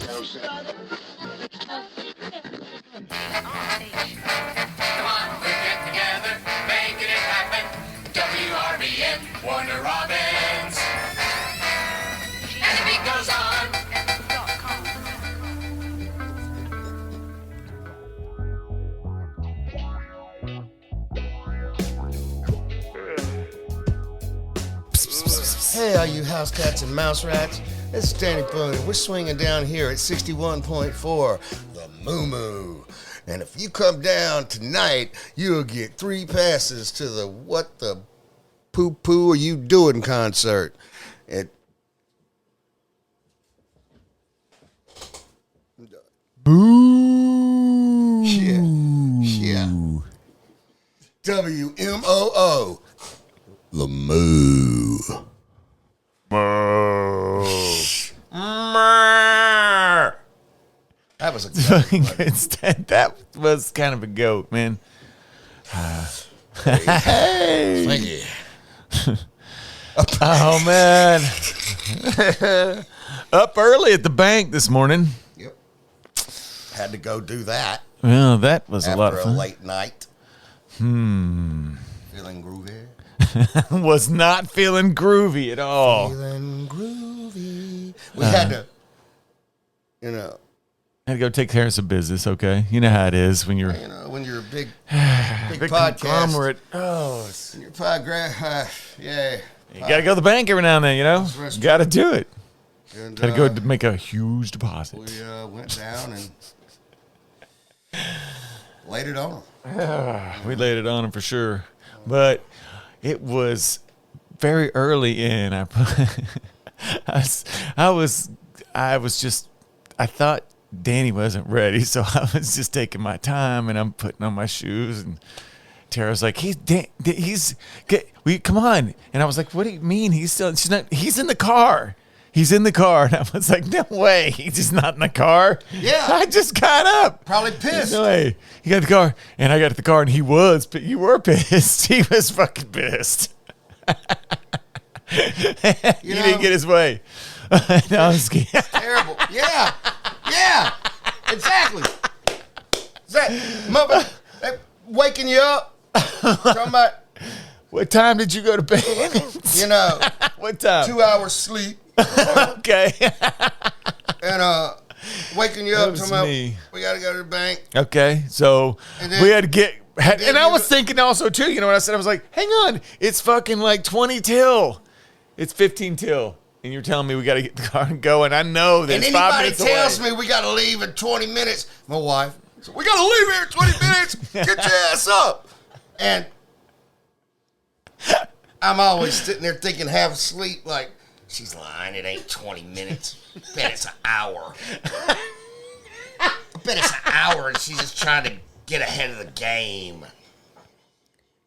we're getting together, making it happen. WRBN, Warner Robins. And the beat goes on. Hey, all you house cats and mouse rats. It's Danny Boone. We're swinging down here at 61.4, the Moo Moo. And if you come down tonight, you'll get 3 passes to the What the Poo Poo Are You Doing concert. Boo. Yeah. WMOO. The Moo. That was a That was kind of a goat, man. Hey. Thank you. Oh, man. Up early at the bank this morning. Yep. Had to go do that. Well, that was after a lot of fun. a late night. Feeling groovy. Was not feeling groovy at all. Feeling groovy. We had to, Had to go take care of some business, okay? You know how it is when you're... when you're a big big podcast. conglomerate. Oh, When you're yeah. you got to go to the bank every now and then, you know? You got to do it. And, Got to go to make a huge deposit. We went down and laid it on them. We laid it on him for sure. But it was very early in. I thought Danny wasn't ready, so I was just taking my time and I'm putting on my shoes, and Tara's like, come on. And I was like, what do you mean? He's in the car. He's in the car. And I was like, no way. He's just not in the car. Yeah. I just got up. Probably pissed. No way. He got the car, and I got the car, and you were pissed. He was fucking pissed. He didn't get his way. No, I'm just kidding. It's terrible. Yeah. Exactly. Mother, they waking you up. Talking about, What time did you go to bed? What time? 2 hours sleep. Okay. And waking you up. was Talking about, me. we got to go to the bank. Okay, so then- we had to get... then And I you was go- thinking also, too, you know what I said? I was like, hang on. It's fucking like 20 till. It's 15 till. And you're telling me we got to get the car and go, and I know that And it's 5 anybody minutes tells away. me we got to leave in 20 minutes, my wife, so we got to leave here in 20 minutes. Get your ass up. And I'm always sitting there thinking, half asleep, like, she's lying. It ain't 20 minutes. I bet it's an hour. I bet it's an hour, and she's just trying to get ahead of the game.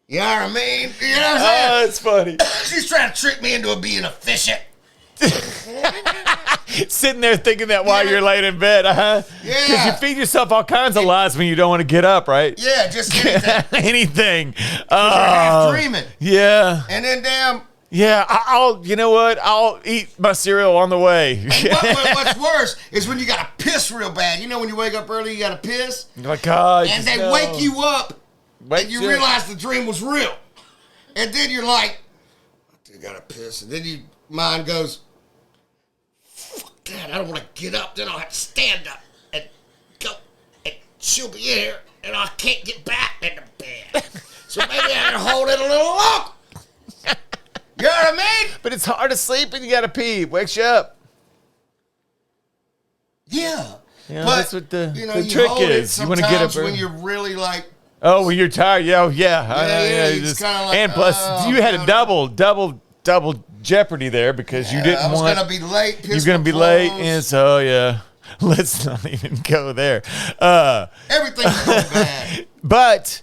You know what I mean? You know what I'm saying? Oh, it's funny. She's trying to trick me into being efficient. Sitting there thinking that while you're laying in bed, Yeah. Because you feed yourself all kinds of lies when you don't want to get up, right? Yeah, just anything. Anything. You're half dreaming. Yeah. And then damn, Yeah, you know what? I'll eat my cereal on the way. what's worse is when you got to piss real bad. You know when you wake up early, you got to piss? Oh my God. And they wake you up and you shit. realize the dream was real. And then you're like, I got to piss. And then your mind goes, fuck that, I don't want to get up. Then I'll have to stand up and go. And she'll be in here and I can't get back in the bed. So maybe I can hold it a little longer. You know what I mean? But it's hard to sleep and you got to pee. Wakes you up. Yeah. Yeah, But, that's what the you trick hold it is. You want to get up sometimes when early. you're really like, Oh, when you're tired. Yeah. it's just- kinda like, and plus, oh, you had a God. double jeopardy there because you didn't I was want. going to be late. You're going to be late. And so, yeah. Let's not even go there. Everything's going bad. But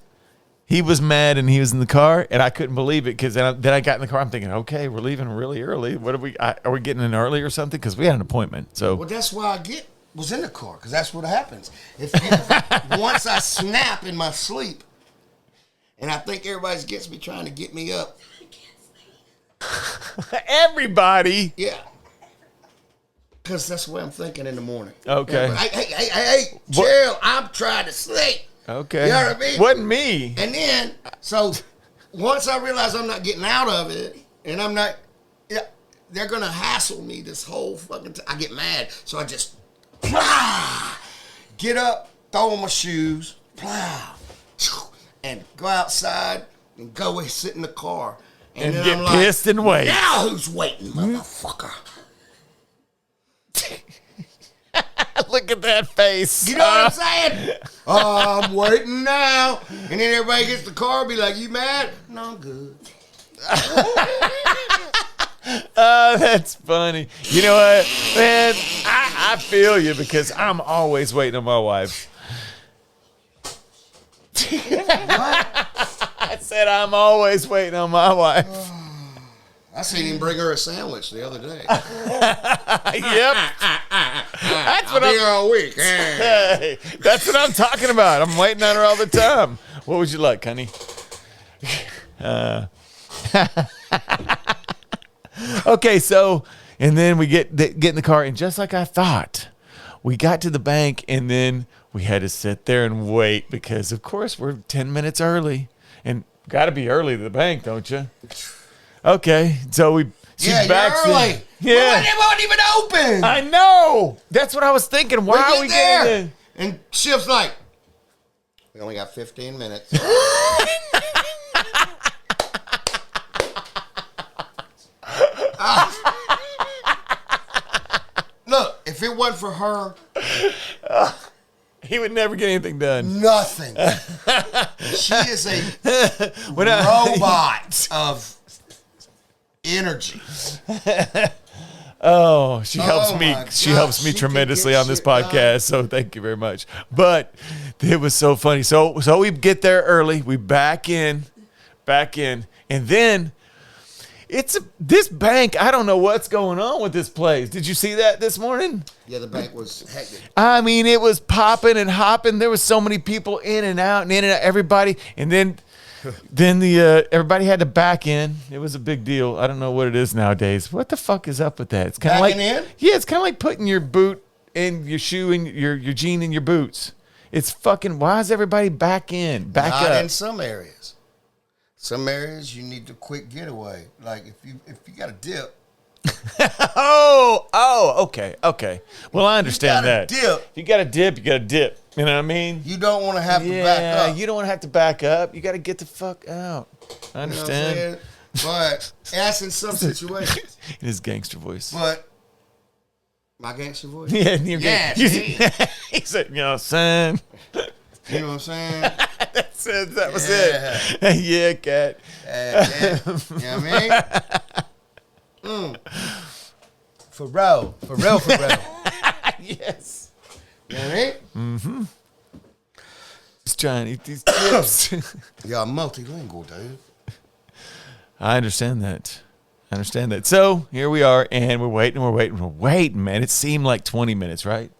he was mad and he was in the car, and I couldn't believe it because then I got in the car. I'm thinking, okay, we're leaving really early. What are we getting in early or something? Because we had an appointment. So Well, that's why I was in the car, because that's what happens. If once I snap in my sleep, and I think everybody gets me trying to get me up. everybody. Yeah. Because that's the way I'm thinking in the morning. Okay. Hey, chill. I'm trying to sleep. Okay. You know what I mean? Wasn't me. And then, so once I realize I'm not getting out of it, and I'm not, they're going to hassle me this whole fucking time. I get mad. So I just, get up, throw on my shoes, and go outside and go sit in the car. And then get I'm like, pissed and wait. Now who's waiting, motherfucker? Look at that face. You know what I'm saying? I'm waiting now. And then everybody gets the car and be like, you mad? No, I'm good. That's funny. You know what, man? I feel you because I'm always waiting on my wife. I said I'm always waiting on my wife. I seen him bring her a sandwich the other day. Yep. That's what I'll be here all week. Hey, that's what I'm talking about. I'm waiting on her all the time. What would you like, honey? Okay, so, and then we get in the car, and just like I thought, we got to the bank, and then we had to sit there and wait because, of course, we're 10 minutes early, and got to be early to the bank, don't you? Okay, so she's back. You're early. Yeah, it wasn't even open. I know. That's what I was thinking. Why are we getting there? And Chip's like, we only got 15 minutes. Look, if it wasn't for her, he would never get anything done. Nothing. She is a robot of energy. Oh, she helps me. my She God, helps me she tremendously can get on this shit done. podcast. So thank you very much. But it was so funny. So we get there early. We back in, and then this bank. I don't know what's going on with this place. Did you see that this morning? Yeah, the bank was hectic. I mean, it was popping and hopping. There was so many people in and out, everybody, and then the everybody had to back in. It was a big deal. I don't know what it is nowadays. What the fuck is up with that? It's kind of like Backing in? Yeah, it's kind of like putting your boot in your shoe and your jean in your boots. It's fucking. Why is everybody back in? Back Not up. in some areas. Some areas you need a quick getaway. Like if you got a dip. Okay. Well, I understand that. Dip. You got a dip. You got a dip. You know what I mean? You don't want to have to back up. You don't want to have to back up. You got to get the fuck out. I You know what I'm understand. saying? But that's in some situations. In his gangster voice. But my gangster voice. Yeah, he said, son. You know what I'm saying? That was it. Yeah, cat. Yeah. You know what I mean? For real. Yes. You know what I mean? Mm-hmm. He's trying to eat these chips. Y'all multilingual, dude. I understand that. So here we are, and we're waiting, man. It seemed like 20 minutes, right?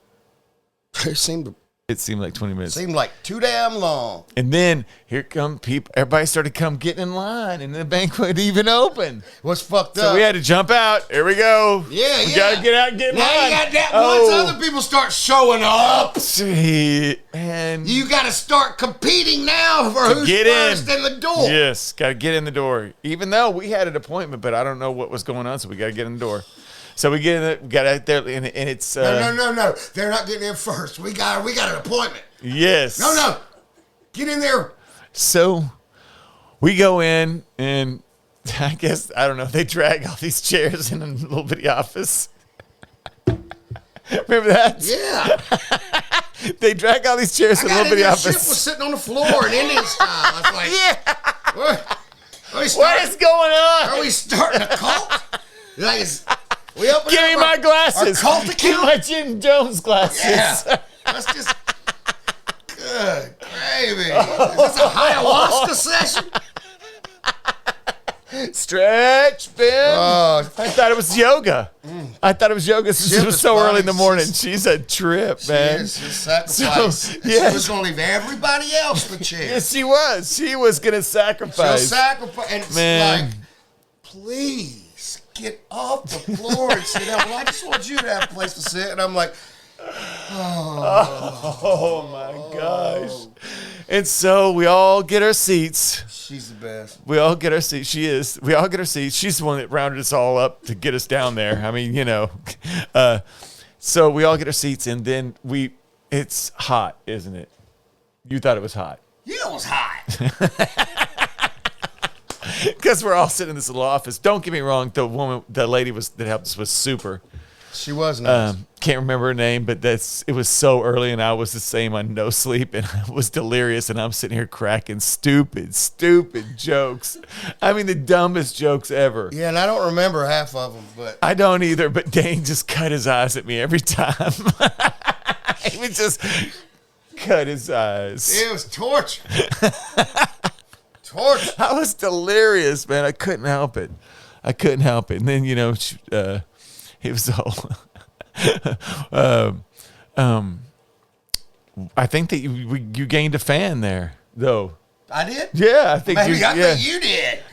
It seemed It seemed like 20 minutes. Seemed like too damn long. And then here come people. Everybody started getting in line, and the bank wouldn't even open. What's fucked up? So we had to jump out. Here we go. Yeah, we gotta get out and get in now line. you got that. Once other people start showing up, and you got to start competing now for who's get first in the door. Yes, gotta get in the door. Even though we had an appointment, but I don't know what was going on, so we gotta get in the door. So we got out there, and it's No. They're not getting in first. We got an appointment. Yes. No. Get in there. So we go in, and I guess, I don't know, they drag all these chairs in a little bitty office. Remember that? Yeah. They drag all these chairs in a little bitty office. Shit was sitting on the floor in Indian style. I was like, yeah. What is going on? Are we starting a cult? Like we open Give me my glasses. Our cult Give account? my Jim Jones glasses. Yeah. Let's just. Good gravy. Is this a ayahuasca session? Stretch, Ben. I thought it was yoga. I thought it was yoga since it was so early in the morning. She's a trip, man. She's a sacrifice. So, She was going to leave everybody else the chair. Yes, she was. She was going to She'll sacrifice. sacrifice. And it's Man. like, please, get off the floor and sit down. Well, I just want you to have a place to sit. And I'm like, Oh my gosh. And so we all get our seats. she's the best. We all get our seats. She is. We all get our seats. She's the one that rounded us all up to get us down there. I mean, so we all get our seats, and then it's hot, isn't it? You thought it was hot. Yeah, it was hot. Because we're all sitting in this little office. Don't get me wrong. The lady that helped us was super. She was nice. Can't remember her name, but it was so early, and I was the same on no sleep, and I was delirious, and I'm sitting here cracking stupid jokes. I mean, the dumbest jokes ever. Yeah, and I don't remember half of them, but I don't either, but Dane just cut his eyes at me every time. He would just cut his eyes. it was torture. Torture. I was delirious, man. I couldn't help it. And then, it was all. I think that you gained a fan there, though. I did? Yeah, I think Maybe you. I think you did.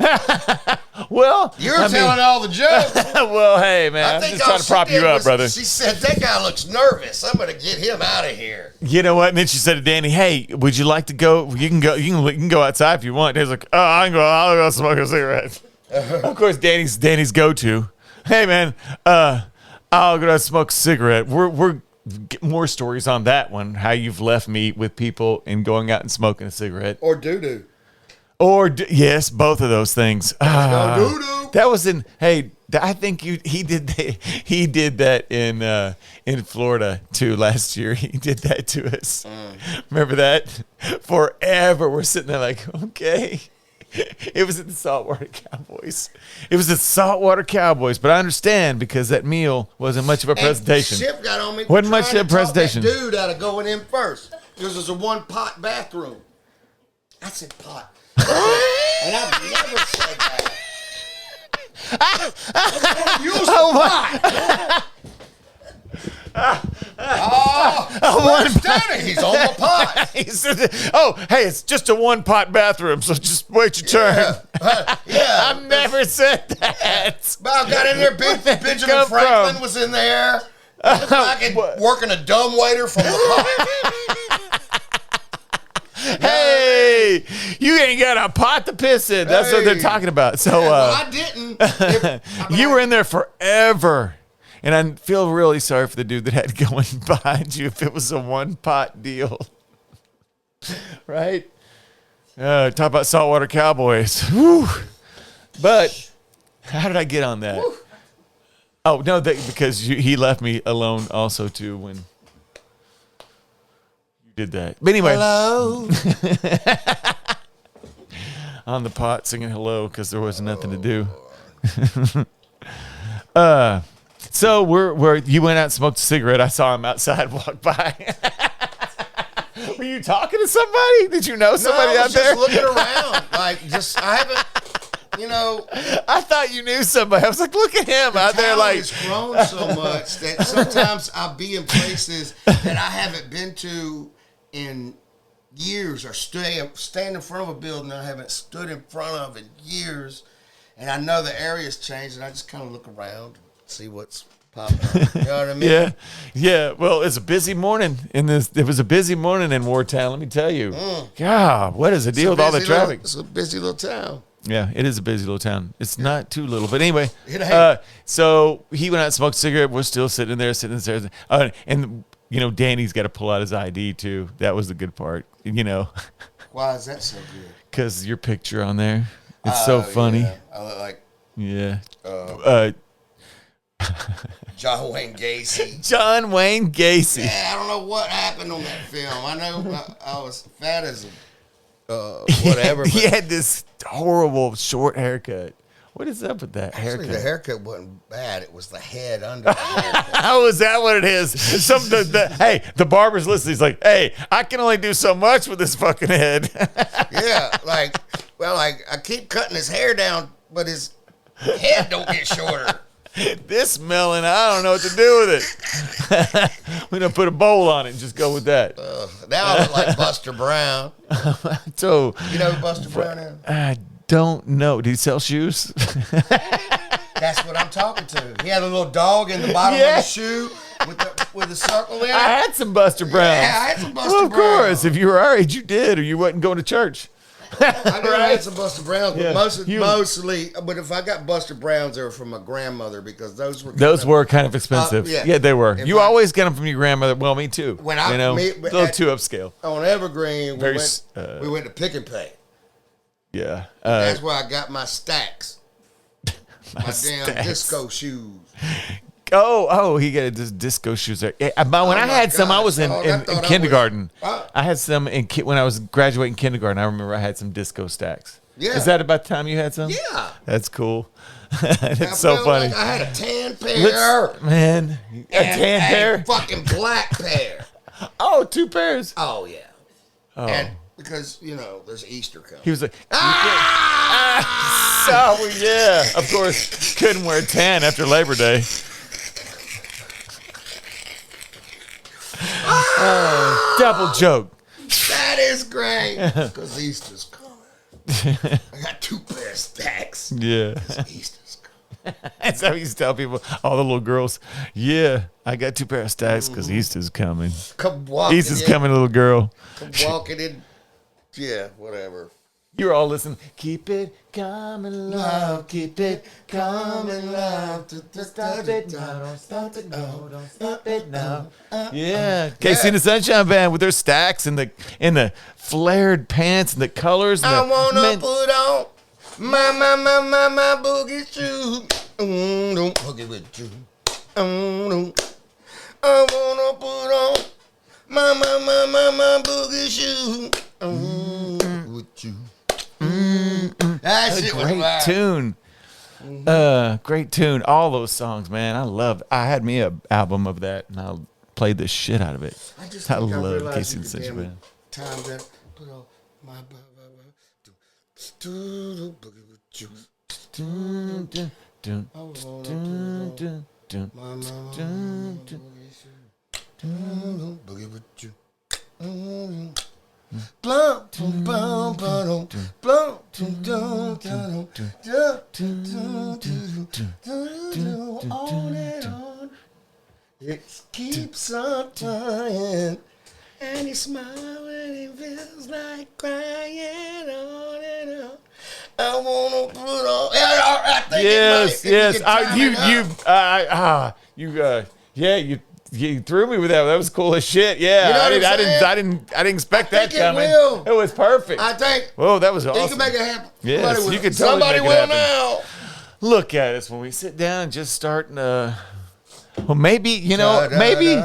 Well, You were telling all the jokes. well, hey, man, I'm just trying to prop you up, brother. She said, that guy looks nervous. I'm going to get him out of here. You know what? And then she said to Danny, "Hey, would you like to go? You can go. You can go outside if you want." He's like, "Oh, I'll go smoke a cigarette." Of course, Danny's go-to. Hey, man, I'll go smoke a cigarette. We're get more stories on that one. How you've left me with people and going out and smoking a cigarette, Or doo-doo. Yes, both of those things. Doo-doo. That was in. Hey, I think he did that in Florida too last year. He did that to us. Remember that? Forever we're sitting there like, okay. It was at the Saltwater Cowboys. But I understand because that meal wasn't much of a presentation. Chip got on me. Wasn't trying much to of a talk presentation. That dude out of going in first. Because there's a one-pot bathroom. I said pot. And I've never said that. Use the pot. Where's Danny? He's on the pot. He said, hey, it's just a one-pot bathroom, so just wait your turn. Yeah. I've never said that. But I got in there. Benjamin come Franklin from? was in there. Fucking working a dumb waiter from the pot. Hey, you ain't got a pot to piss in. That's what they're talking about. So Well, I didn't. you were in there forever. And I feel really sorry for the dude that had to go in behind you if it was a one-pot deal. Right? Talk about Saltwater Cowboys. Whew. But how did I get on that? Whew. Oh, no, because he left me alone also, too, when you did that. But anyway. Hello. On the pot singing hello because there was nothing to do. So you went out and smoked a cigarette. I saw him outside walk by. Were you talking to somebody? Did you know somebody out there? I was just looking around. I haven't, I thought you knew somebody. I was like, look at him out there. Like, it's grown so much that sometimes I'll be in places that I haven't been to in years, or stand in front of a building I haven't stood in front of in years, and I know the area's changed, and I just kind of look around, see what's popping up. You know what I mean? Yeah. Well, it's a busy morning It was a busy morning in Wartown. Let me tell you. God, what is the deal with all the traffic? It's a busy little town. Yeah, it is a busy little town. It's not too little, but anyway. It ain't. So he went out and smoked a cigarette. We're still sitting there. And Danny's got to pull out his ID too. That was the good part. Why is that so good? Because your picture on there. It's so funny. Yeah. I look like John Wayne Gacy. John Wayne Gacy. Yeah, I don't know what happened on that film. I know I was fat as whatever. He had this horrible short haircut. What is up with that haircut? Actually, the haircut wasn't bad. It was the head under the haircut. How is that what it is? Hey, the barber's listening. He's like, hey, I can only do so much with this fucking head. Yeah, I keep cutting his hair down, but his head don't get shorter. This melon, I don't know what to do with it. We're going to put a bowl on it and just go with that. Now I look like Buster Brown. So, you know who Buster Brown is? I don't know. Did he sell shoes? That's what I'm talking to. He had a little dog in the bottom of the shoe with the circle in it. I had some Buster Browns. Yeah, I had some Buster Well, of Browns. course. If you were our age, you did, or you wasn't going to church. I never had some Buster Browns, but Yeah. mostly. But if I got Buster Browns, they were from my grandmother because those were kind of expensive. yeah. They were. If You I- always get them from your grandmother. Well, me too. When I- a little at- too upscale. on Evergreen. Very We went to Pick and Pay. Yeah. That's where I got my stacks. My damn stacks. disco shoes. Oh, he got his disco shoes there. Yeah, but when I my had some, I gosh, was in dog, I thought I was- kindergarten. Huh? I had some when I was graduating kindergarten. I remember I had some disco stacks. Yeah. Is that about the time you had some? Yeah. That's cool. I It's so felt funny. like I had a tan pair. Man, a tan and hair? a fucking black pair. Oh, 2 pairs. Oh yeah. Oh. And because there's Easter coming. He was like, so yeah. Of course, couldn't wear tan after Labor Day. Double joke. That is great. Because Easter's coming. I got 2 pair of stacks. Yeah. Easter's coming. That's how he used to tell people, all the little girls, yeah, I got 2 pair of stacks because Easter's coming. Come walking Easter's in. coming, little girl. Come walking in. Yeah, whatever. You were all listening. Keep it coming, love. Keep it coming, love. Stop it now. Don't stop it now. Don't stop it now. Yeah. Casey and the Sunshine Band with their stacks and the flared pants and the colors. And I the wanna put on my boogie shoes. Don't boogie with you. I wanna put on my boogie shoes. With you. That shit was great fire. tune. Great tune. All those songs, man. I had me an album of that, and I played the shit out of it. I just think I love realized Casey you and could Sunshine damn Band. time that put on my boogie with you. Dun, dun, dun, I wanna put dun, on dun, dun, my mama dun, dun. boogie with you. Blum, blum, blum, blum, blum, blum, blum, on and on. It keeps on trying, and he smiles and he feels like crying on and on. I wanna put on. I think Yes, it might, yes. if you time it up. You threw me with that. That was cool as shit. Yeah, You know what I I'm didn't expect that think it coming. will. It was perfect. I think Whoa, that was you awesome. can make it happen. Yes, Somebody will. you can totally Somebody make it will happen. now. Look at us when we sit down and just start. Well, maybe maybe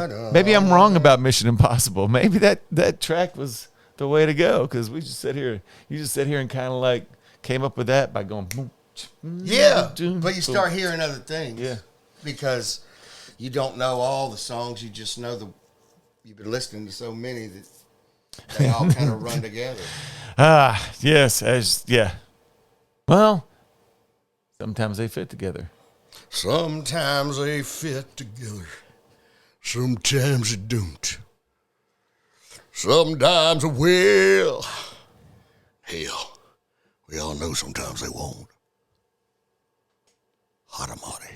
I'm wrong about Mission Impossible. Maybe that track was the way to go because we just sit here. You just sit here and kind of like came up with that by going. Boom, Yeah, boom, but you boom. start hearing other things. Yeah. Because you don't know all the songs. You just know you've been listening to so many that they all kind of run together. Yes, Well, sometimes they fit together. Sometimes they fit together. Sometimes they don't. Sometimes, well, hell, we all know sometimes they won't. Hotamati.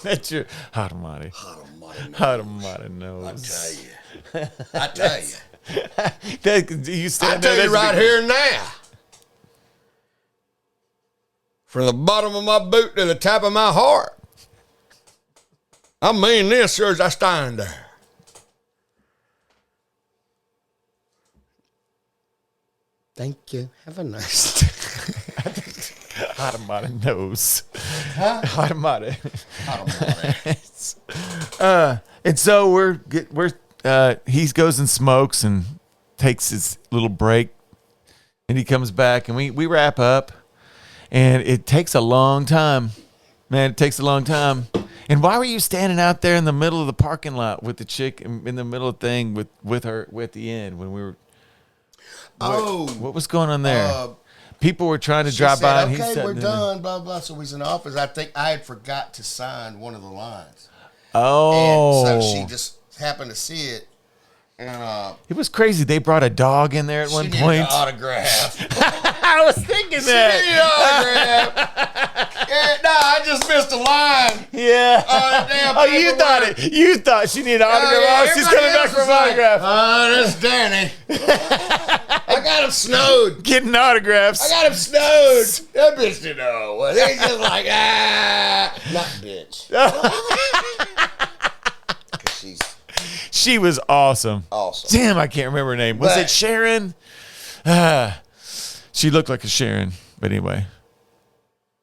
That's your Hatamati. Hotamati. knows. I tell you. You I stand tell there. you right here now. From the bottom of my boot to the top of my heart. I mean this, sir, as I stand there. Thank you. Have a nice day. Hatamati knows. Huh? Hatamati. Hotamati. And so he goes and smokes and takes his little break, and he comes back, and we wrap up, and it takes a long time. Man, it takes a long time. And why were you standing out there in the middle of the parking lot with the chick in the middle of the thing with her at the end when we were? What was going on there? People were trying to drive by, and he okay, said, we're done, blah, blah. So he's in the office. I think I had forgot to sign one of the lines. Oh. And so she just happened to see it. And It was crazy. They brought a dog in there at one she point. needed an autograph. I was thinking that. No, I just missed a line. Yeah. Damn Oh, you thought paperwork. it. You thought she needed an autograph. yeah, Oh, she's everybody coming back else for is an like, autograph. That's Danny. I got him snowed. Getting autographs. I got him snowed. That bitch didn't know. Well, he's just like, not bitch. 'Cause she's She was awesome. awesome. Damn, I can't remember her name. Was But- it Sharon? She looked like a Sharon. But anyway,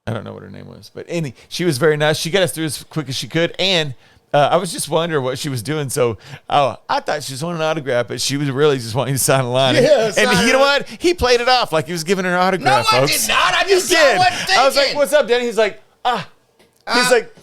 I don't know what her name was. But she was very nice. She got us through as quick as she could. And I was just wondering what she was doing. So I thought she was wanting an autograph, but she was really just wanting to sign a line. Yeah, and sign you know it. what? He played it off like he was giving her an autograph, No, I folks. did not. I just He saw did. what I was like, thinking. what's up, Danny? He's like, He's like,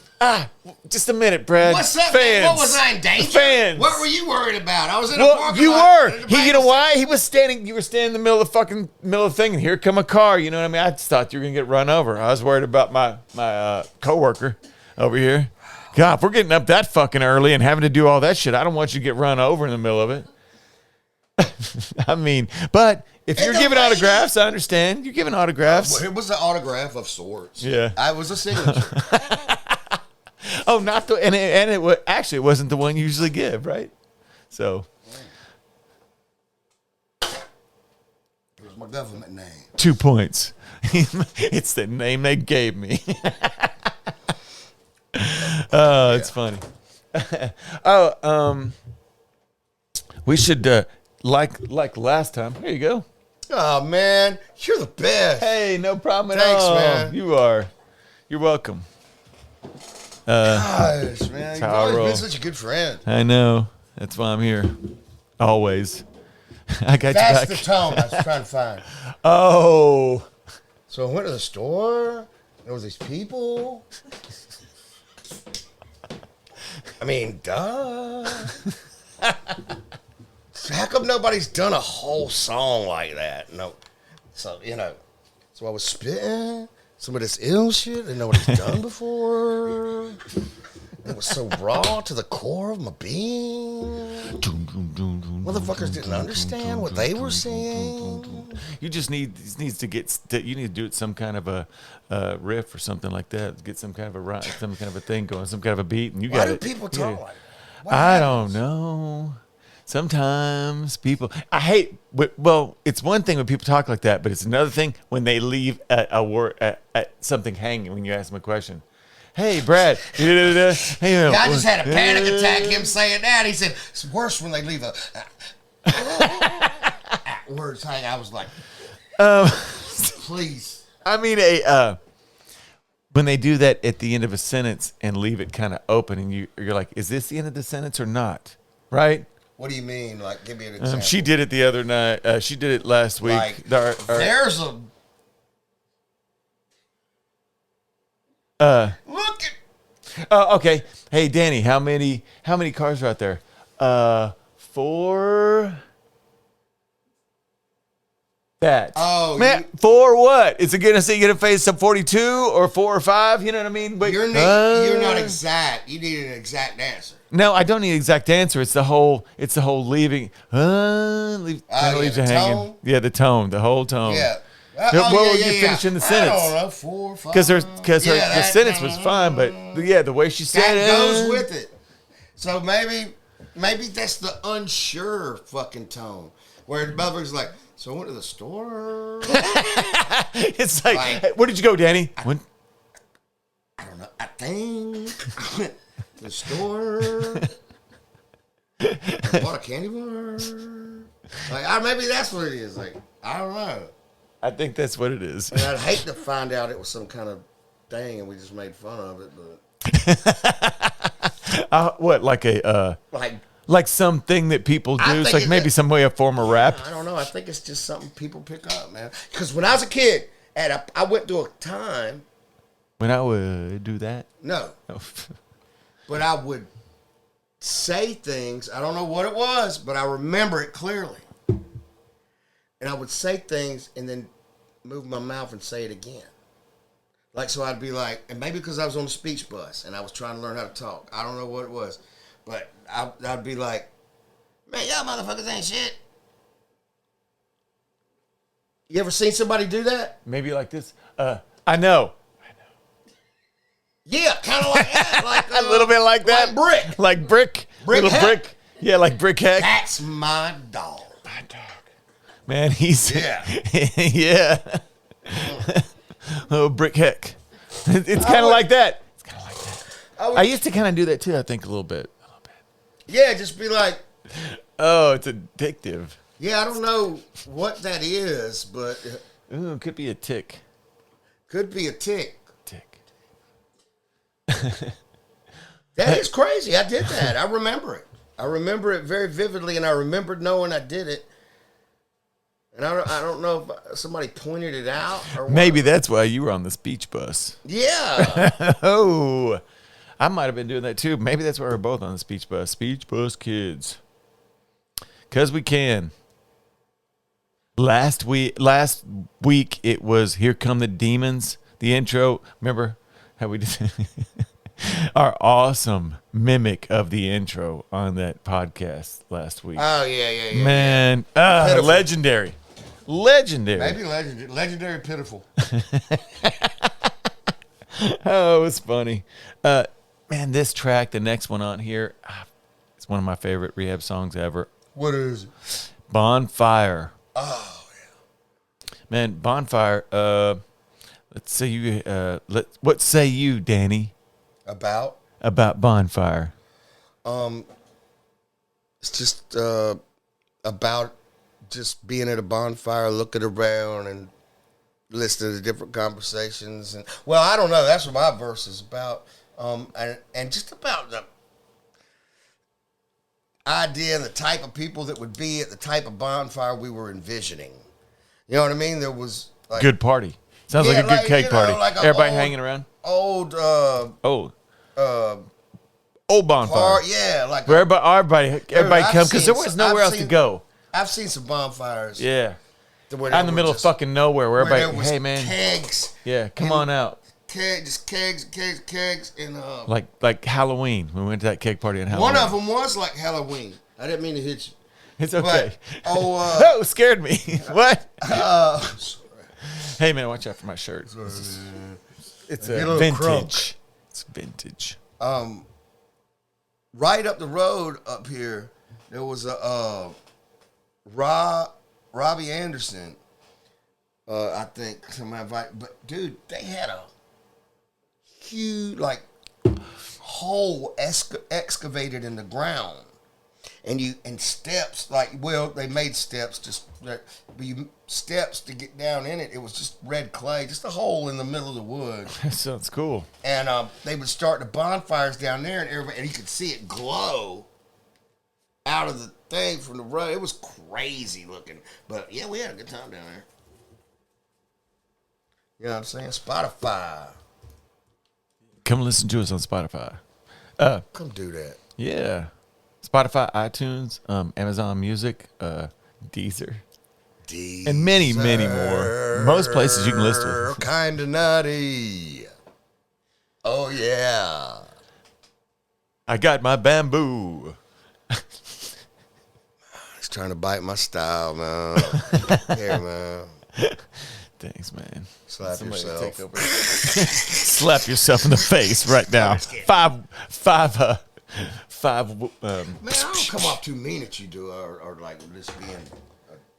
just a minute, Brad. What's up, Fans. man? What was I in danger? Fans. What were you worried about? I was in a Well, parking you lot. were. You know why? You were standing in the middle of the thing, and here come a car. You know what I mean? I just thought you were gonna get run over. I was worried about my coworker over here. God, if we're getting up that fucking early and having to do all that shit, I don't want you to get run over in the middle of it. I mean, but if you're the giving lady- autographs, I understand. You're giving autographs. It was an autograph of sorts. Yeah. I was a signature. Oh, not the and it was actually it wasn't the one you usually give, right? So It was my government name. 2 points. It's the name they gave me. Oh, it's funny. We should like last time. Here you go. Oh man, you're the best. Hey, no problem at Thanks, all. man. You are. You're welcome. Gosh, man, you've how I always roll. been such a good friend. I know. That's why I'm here. Always. I got That's you the back. tone I was trying to find. Oh. So I went to the store. There was these people. I mean, duh. So how come nobody's done a whole song like that? No. So, so I was spitting some of this ill shit that nobody's done before. It was so raw to the core of my being. Motherfuckers didn't understand what they were saying. You just need you need to do it some kind of a riff or something like that. Get some kind of a rhyme, some kind of a thing going, some kind of a beat, and you Why got do it. people You got talk it. like that? What I happens? don't know. Sometimes people, I hate. Well, it's one thing when people talk like that, but it's another thing when they leave a word, at something hanging when you ask them a question. Hey, Brad. Hey, Yeah, I just had a panic attack. Him saying that, he said it's worse when they leave a words hanging. I was like, please. I mean, when they do that at the end of a sentence and leave it kind of open, and you're like, is this the end of the sentence or not? Right? What do you mean? Like, give me an example. She did it the other night. She did it last week. Like, Our- there's a look at. okay. Hey, Danny, how many cars are out there? 4. That. Oh, man, 4 what? Is it gonna say you're gonna face some 42 or 4 or 5? You know what I mean? But You're not exact. You need an exact answer. No, I don't need an exact answer. It's the whole leaving. Kind of leaves the you hanging. tone? Yeah, the tone, the whole tone. Yeah. Well, you're finishing the sentence. I don't know, 4, 5. Because the that- sentence was fine, but yeah, the way she said That it goes with it. So maybe that's the unsure fucking tone. Where the motherfucker's like, so I went to the store. It's like, Like- hey, where did you go, Danny? I don't know. I think I went to the store. I bought a candy bar. Like, maybe that's what it is. Like, I don't know. I think that's what it is. And I'd hate to find out it was some kind of thing and we just made fun of it, but What, like like something that people I do? It's think like maybe some way, a form of rap. I don't know. I think it's just something people pick up, man. Because when I was a kid, I went through a time. When I would do that. No, Oh. but I would say things. I don't know what it was, but I remember it clearly. And I would say things and then move my mouth and say it again. Like, so I'd be like, and maybe because I was on the speech bus and I was trying to learn how to talk. I don't know what it was. But I'd be like, man, y'all motherfuckers ain't shit. You ever seen somebody do that? Maybe like this. I know. Yeah, kind of like that. Like, A little bit like that. Like brick. Like brick. Brick Little Heck. brick. Yeah, like brick heck. That's my dog. My dog. Man, he's Yeah. yeah. Little brick heck. It's kind of like that. It's kind of like that. I used to kind of do that too. I think a little bit. Yeah, just be like, Oh, it's addictive. yeah, I don't know what that is, but Ooh, it could be a tick. could be a tick. Tick. That is crazy. I did that. I remember it. I remember it very vividly, and I remember knowing I did it. And I don't know if somebody pointed it out or what. Maybe that's why you were on the speech bus. Yeah. Oh, I might have been doing that too. Maybe that's why we're both on the speech bus. Speech bus kids. Because we can. Last week it was Here Come the Demons, the intro. Remember how we did our awesome mimic of the intro on that podcast last week. Oh, yeah. Man, Pitiful. legendary. Legendary. Maybe legendary pitiful. Oh, it was funny. Man, this track, the next one on here, it's one of my favorite Rehab songs ever. What is it? Bonfire. Oh, yeah. Man, Bonfire. Let's say you. What say you, Danny, About? about Bonfire? It's just about just being at a bonfire, looking around and listening to different conversations. And well, I don't know. That's what my verse is about. And just about the idea, the type of people that would be at the type of bonfire we were envisioning. You know what I mean? There was like Good party. Sounds Yeah, like a good like, cake you know, party. like a Everybody old- hanging around. old Old bonfire. yeah, like Where everybody I've come because there seen- was nowhere I've else to seen- go. I've seen some bonfires. Yeah. Where Out in they the were middle just- of fucking nowhere where where there everybody, was hey man, kegs, yeah, come and- on out. kegs, and Like Halloween. We went to that cake party on Halloween. one of them was like Halloween. I didn't mean to hit you. It's okay. But, Oh, scared me. What? sorry. Hey man, watch out for my shirt. It's Get a a little vintage. crunk. It's vintage. Right up the road up here, there was a Robbie Anderson. I think somebody invited, but dude, they had a huge like hole excavated in the ground, and steps they made steps steps to get down in it. It was just red clay, just a hole in the middle of the woods. That sounds cool. And they would start the bonfires down there, and you could see it glow out of the thing from the road. It was crazy looking, but yeah, we had a good time down there. You know what I'm saying? Spotify, Come listen to us on Spotify. come do that. Yeah. Spotify, iTunes, Amazon Music, Deezer. And many, many more. Most places you can listen to. Kinda nutty. Oh yeah. I got my bamboo. He's trying to bite my style, man. Here, man. Thanks, man. Slap Somebody yourself. take over. Slap yourself in the face right now. Five. Man, I don't come off too mean at you, do or like just being.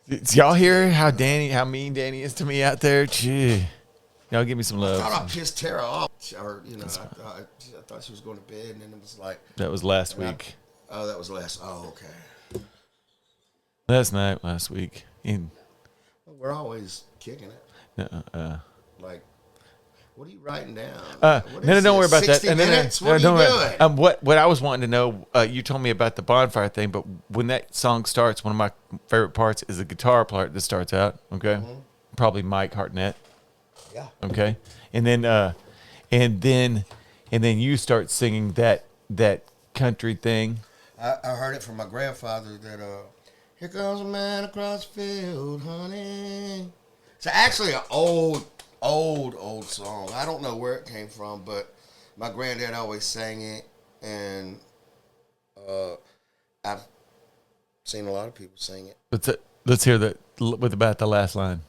Did y'all hear how mean Danny is to me out there? Gee. Y'all give me some I thought I love. pissed Tara off, or I thought she was going to bed, and then it was like, That was last week. oh, that was last. Oh, okay. Last week. We're always kicking it. Like, what are you writing down? What No, is don't worry this, about that. 60 minutes? What are don't you worry. doing? What I was wanting to know, you told me about the bonfire thing, but when that song starts, one of my favorite parts is the guitar part that starts out. Okay, probably Mike Hartnett. Yeah. Okay, and then you start singing that country thing. I heard it from my grandfather that here comes a man across the field, honey. It's actually an old song. I don't know where it came from, but my granddad always sang it, and I've seen a lot of people sing it. Let's hear that about the last line.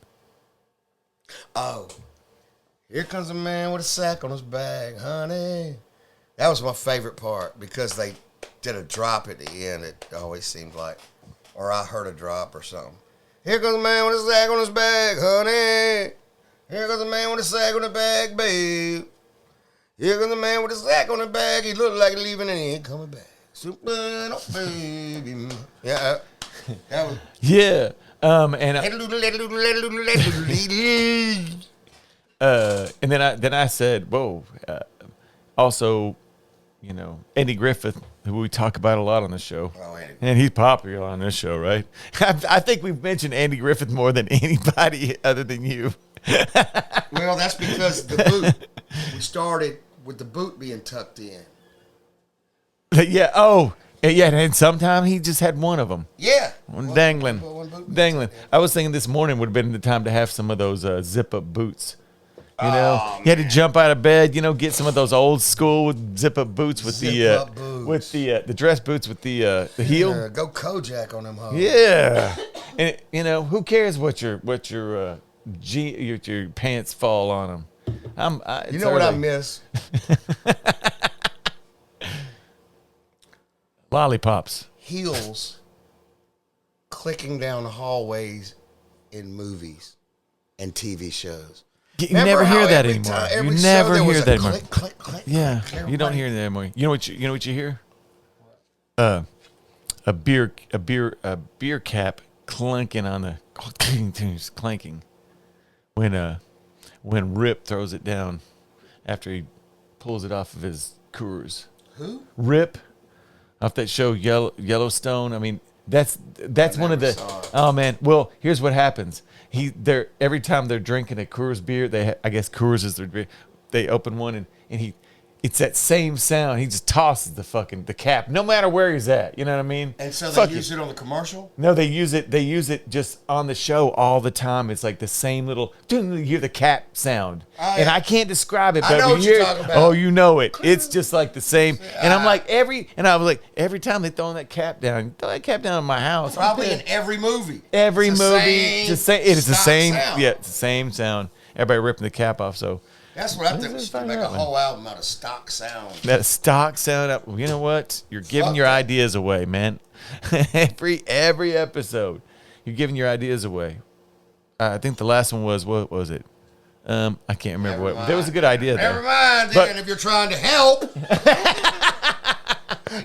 Oh, here comes a man with a sack on his back, honey. That was my favorite part because they did a drop at the end. It always seemed like, or I heard a drop or something. Here comes a man with a sack on his back, honey. Here comes a man with a sack on his back, babe. Here comes a man with a sack on his back. He looked like he's leaving and he ain't coming back. Super, no, baby. Yeah. That was. Yeah. And then I said, whoa. Also, Andy Griffith, who we talk about a lot on the show. Oh, Andy. And he's popular on this show, right? I think we've mentioned Andy Griffith more than anybody other than you. Well, that's because the boot. We started with the boot being tucked in. Yeah. Oh, yeah. And sometime he just had one of them. Yeah. Dangling. One boot. Dangling. I was thinking this morning would have been the time to have some of those zip-up boots. You had to jump out of bed, get some of those old school zip-up boots with the dress boots with the heel. Yeah, go Kojak on them hoes. Yeah. And who cares what your pants fall on them? You know what I miss? Lollipops. Heels clicking down the hallways in movies and TV shows. You never hear that anymore. You never hear that anymore. Click, click, click. Yeah, Click, you don't hear that anymore. You know what you hear? A beer cap clanking on the clanking when Rip throws it down after he pulls it off of his Coors. Who? Rip off that show Yellowstone. I mean, that's one of the. Oh man. Well, here's what happens. Every time they're drinking a Coors beer, I guess Coors is their beer. They open one and it's that same sound. He just tosses the cap, no matter where he's at. You know what I mean? And so they use it on the commercial? No, they use it just on the show all the time. It's like the same little. You hear the cap sound, and I can't describe it, but I know what you're talking about. Oh, you know it. It's just like the same. And I was like, every time they throw that cap down, throw that cap down in my house. Probably in every movie. Every movie, it is the same. Sound. Yeah, it's the same sound. Everybody ripping the cap off. So that's what I think. We should make a whole album out of stock sound. That stock sound. You know what? You're giving your ideas away, man. every episode, you're giving your ideas away. I think the last one was, what was it? I can't remember what. There was a good idea there. Never mind. Then if you're trying to help.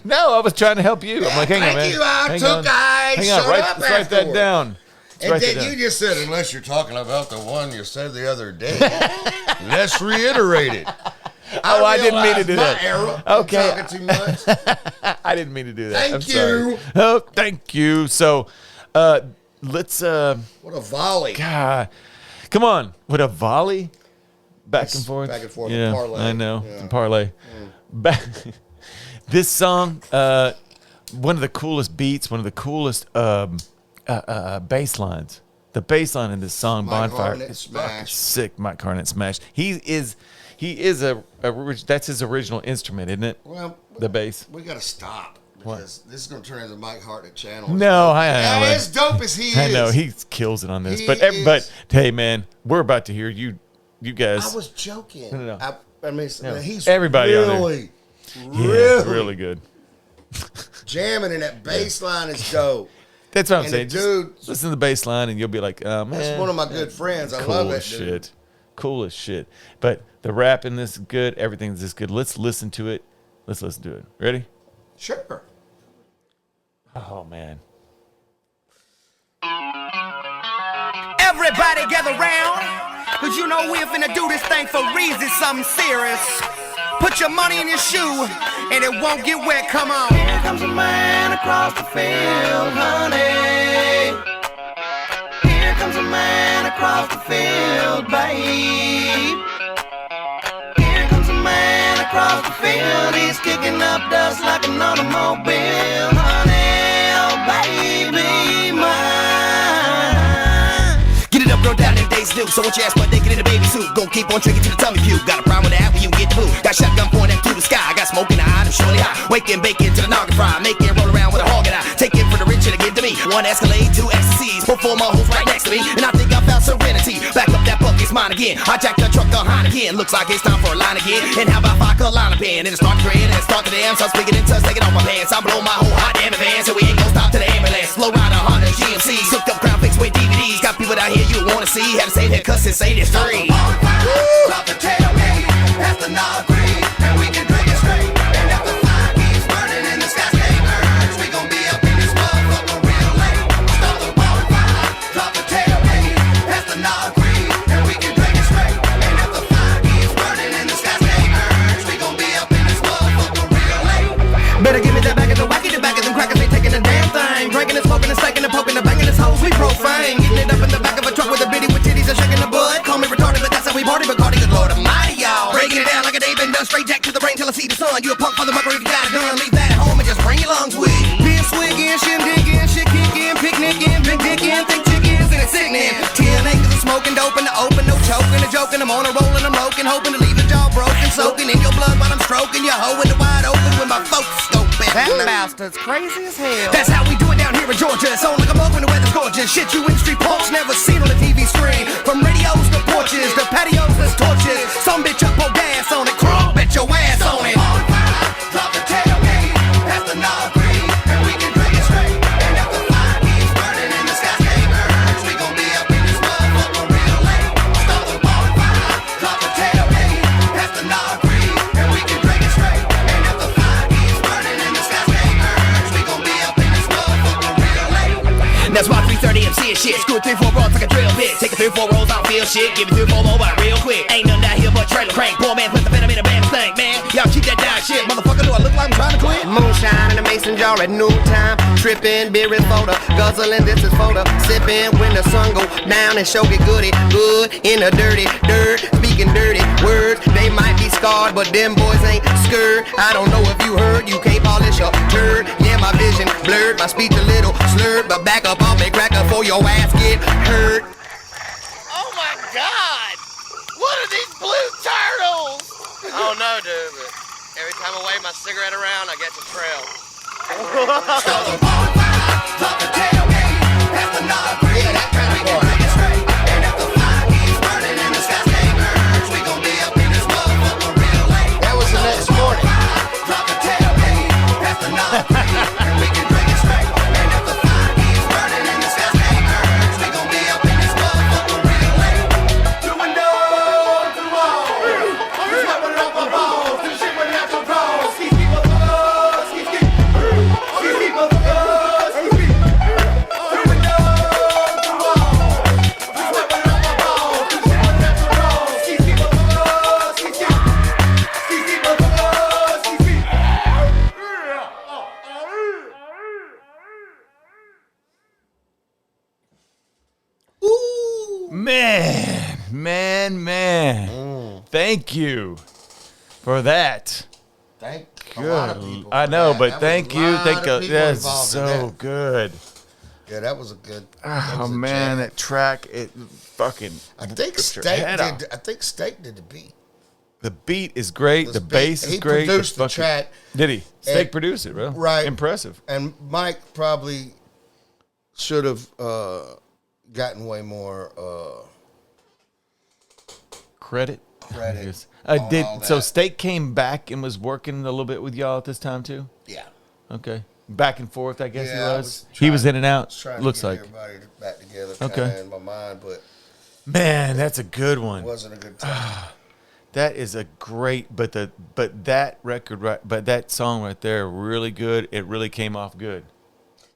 No, I was trying to help you. I'm like, hang on, man. Thank you. I took eyes. Hang on. Write that down. And then you just said, unless you're talking about the one you said the other day. Let's reiterate it. I didn't mean to do that. Error. Okay. I'm talking too much. I didn't mean to do that. Thank you. Sorry. Oh, thank you. So, let's. What a volley. God, come on. What a volley. Back and forth. Back and forth. Yeah, Parlay. I know. Yeah. Parlay. Back. This song, one of the coolest beats, one of the coolest bass lines. The bass line in this song, Mike Bonfire, Harnett is smash. sick. Mike Harnett smash. He is that's his original instrument, isn't it? Well, the bass. We got to stop. Because this is going to turn into Mike Hartnett channel. No, I know. As dope as he is. I know he kills it on this, but hey, man, we're about to hear you guys. I was joking. No. I mean, he's everybody really, really good. Jamming in that bass line is dope. That's what I'm And saying. dude, just listen to the bass line, and you'll be like, oh man, that's one of my good friends. I cool love it. as shit. Cool as shit. But the rap in this is good. Everything's this good. Let's listen to it. Ready? Sure. Oh man. Everybody gather round, cause you know we're finna do this thing for reasons, something serious. Put your money in your shoe, and it won't get wet, come on. Here comes a man across the field, honey. Here comes a man across the field, babe. Here comes a man across the field, he's kicking up dust like an automobile, honey, oh baby mine. Get it up, girl, down in days new. So what you ask my naked in a baby suit? Gon' keep on drinking to the tummy pew. Got a problem with that when you get the blue. Got shotgun pointing to the sky. Got smoke in the eye, I'm surely high. Waking, baking to the noggin fry. Making roll around with a hog and I take it for the rich and I give to me. One Escalade, two ecstasies. Put four more hoes right next to me. And I think I found serenity. Back up that bucket, it's mine again. I jacked the truck behind again. Looks like it's time for a line again. And how about vodka line of pen? And it start to grin and it start to dance. I'm speaking in touch, taking off my pants. I blow my whole hot damn advance. And we ain't gonna stop to the ambulance. Slow rider, Honda, GMC. Hooked up crown fix with DVDs. Got people down here you wanna see. Had to save haircuts and say this free. Drop the tailgate, that's the knob green, and we can drink it straight. And if the fire keeps burning and the sky stays burns, we gon' be up in this motherfucker real late. Start the bonfire, drop the tailgate, that's the knob green, and we can drink it straight. And if the fire keeps burning and the sky stays burns, we gon' be up in this motherfucker real late. Better give me that back of the wacky, the back of them crackers ain't taking a damn thing. Drinking and smoking and staking and poking and banging this hoes, we profane. Getting it up in the back of a truck with a bitty with titties and shaking the bud. Call me retarded, but that's how we party. Bacardi, good Lord Almighty, y'all. Breaking it down like a day been done. Straight jack to the brain till I see the sun. You a punk for the mucker if you got it done. Leave that at home and just bring your lungs with you. Being swiggin', shit diggin', shit kickin', picnickin', big dickin', thick chickens, and it's sickening. 10 acres of smoking, dope in the open, no choking, a joking. I'm on a rollin', I'm loking, hoping to leave your jaw broken, soaking in your blood while I'm stroking your hoe in the wide open with my folks scoping. That bastard's crazy as hell. That's how we do it down here in Georgia. It's on like a mug when the weather's gorgeous. Shit you industry punks never seen on the TV screen. From radios to porches, to patios, there's torches. Some bitch up on gas on it, crunk, bet your ass on it. Drop the tailgate, that's the knob green, and we can drink it straight. And if the fire keeps burning and the sky stays burns, we gon' be up in this motherfucker real late. Start the bonfire, drop the tailgate, that's the knob green, and we can drink it straight. And if the fire keeps burning and the sky stays burns, we gon' be up in this motherfucker real late. That's why 330 MC and shit. Screw it 3-4 rolls like a drill bit. Take it 3-4 rolls, I don't feel shit. Give it 3-4 more by real quick. Ain't nothing down here but trailer crank. Poor man put the venom in a band thing, man. Y'all keep that down shit. Motherfucker, do I look like I'm trying to quit? Moonshine in a mason jar at noontime. Trippin', beer is for the guzzling, this is for the sippin'. When the sun go down and show get goody, good in the dirty dirt. Speaking dirty words, they might be scarred, but them boys ain't scared. I don't know if you heard, you can't polish a turd. Yeah, my vision blurred, my speech a little slurred, but back up on me cracker before your ass get hurt. Oh my God! What are these blue turtles? I don't know, dude, but every time I wave my cigarette around, I get the trail. Start the bonfire, drop the tailgate, that's the knob green, and we can drink it straight. And if the fire keeps burning and the sky stays burns, we gon' be up in this motherfucker real late. That was the next morning. Drop the tailgate, that's the knob green, and we can drink it straight. And if the fire keeps burning and the sky stays burns, we gon' be up in this motherfucker real late. To window, to the wall, swept it off my balls, to the shit with natural draws. Ski, ski, motherfucker, ski, ski, ski, ski, motherfucker, ski, ski. To window, to the wall, swept it off my balls, to the shit with natural draws. Ski, ski, motherfucker, ski, ski, ski, ski, motherfucker, ski, ski. Man. Thank you for that. Thank a lot of Good. people. I for know, that. but That thank was a you. lot Thank of you. people That's involved in so that. good. Yeah, that was a good. that Oh was a man, jam. that track, it fucking. I think ripped your Steak head off. did. I think Steak did the beat. The beat is great. The The beat- bass is he great. produced the fucking- track. Did he? Steak And- produced it, bro. Right. Impressive. And Mike probably should have gotten way more Credit. credit. Yes. on Did all so? that. Steak came back and was working a little bit with y'all at this time too. Yeah. Okay, back and forth. I guess Yeah, he I was. was He was trying- in and out. Trying Looks to get like. everybody back together. Okay. Okay. In my mind, but Man, that's a good it one. wasn't a good time. That is a great, but that record, right? But that song right there, really good. It really came off good.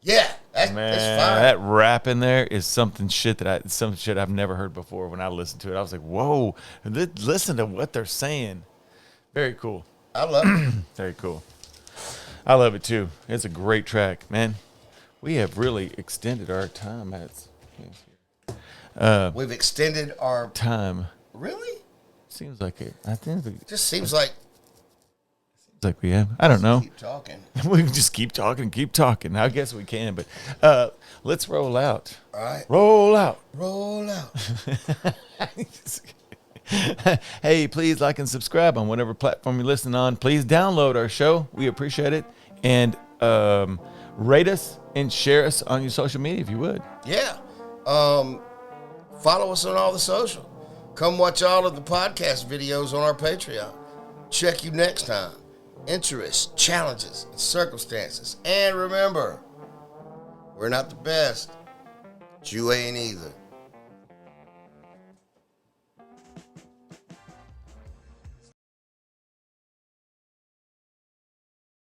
Yeah, that's Man, fine. that rap in there is some shit I've never heard before. When I listened to it, I was like, "Whoa!" Listen to what they're saying. Very cool. I love it. Very cool. I love it too. It's a great track, man. We have really extended our time. We've extended our Time really. seems like it. I think it Just seems like seems like we have. I don't know. keep talking. We can just keep talking. I guess we can, but let's roll out. All right, Roll out. roll out. Hey, please like and subscribe on whatever platform you're listening on. Please download our show. We appreciate it. And rate us and share us on your social media if you would. Yeah. Follow us on all the social. Come watch all of the podcast videos on our Patreon. Check you next time. Interests, challenges, and circumstances. And remember, we're not the best, but you ain't either.